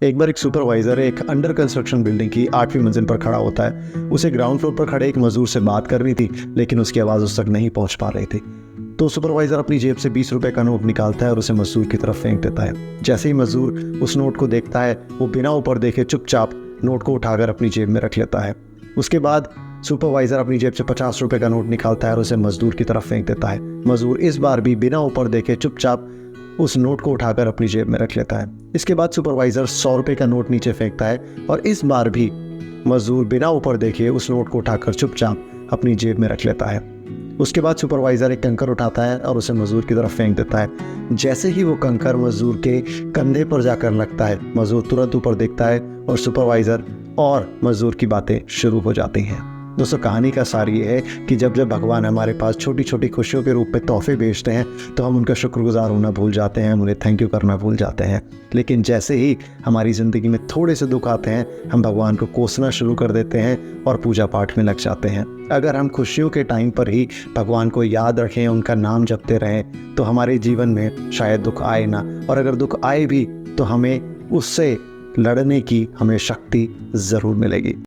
एक बार एक सुपरवाइजर एक अंडर कंस्ट्रक्शन बिल्डिंग की 8वीं मंजिल पर खड़ा होता है। उसे ग्राउंड फ्लोर पर खड़े एक मजदूर से बात करनी थी, लेकिन उसकी आवाज़ उस तक नहीं पहुंच पा रही थी। तो सुपरवाइजर अपनी जेब से 20 रुपए का नोट निकालता है और उसे मजदूर की तरफ फेंक देता है। जैसे ही मजदूर उस नोट को देखता है, वो बिना ऊपर देखे चुपचाप नोट को उठाकर अपनी जेब में रख लेता है। उसके बाद सुपरवाइजर अपनी जेब से 50 रुपए का नोट निकालता है और उसे मजदूर की तरफ फेंक देता है। मजदूर इस बार भी बिना ऊपर देखे चुपचाप उस नोट को उठाकर अपनी जेब में रख लेता है। इसके बाद सुपरवाइजर 100 रुपए का नोट नीचे फेंकता है और इस बार भी मजदूर बिना ऊपर देखे उस नोट को उठाकर चुपचाप अपनी जेब में रख लेता है। उसके बाद सुपरवाइजर एक कंकर उठाता है और उसे मजदूर की तरफ फेंक देता है। जैसे ही वो कंकर मजदूर के कंधे पर जाकर लगता है, मजदूर तुरंत ऊपर देखता है और सुपरवाइजर और मजदूर की बातें शुरू हो जाती हैं। दोस्तों, कहानी का सार ये है कि जब जब भगवान हमारे पास छोटी छोटी खुशियों के रूप में तोहफे भेजते हैं, तो हम उनका शुक्रगुजार होना भूल जाते हैं, हम उन्हें थैंक यू करना भूल जाते हैं। लेकिन जैसे ही हमारी ज़िंदगी में थोड़े से दुख आते हैं, हम भगवान को कोसना शुरू कर देते हैं और पूजा पाठ में लग जाते हैं। अगर हम खुशियों के टाइम पर ही भगवान को याद रखें, उनका नाम जपते रहें, तो हमारे जीवन में शायद दुख आए ना, और अगर दुख आए भी तो हमें उससे लड़ने की हमें शक्ति ज़रूर मिलेगी।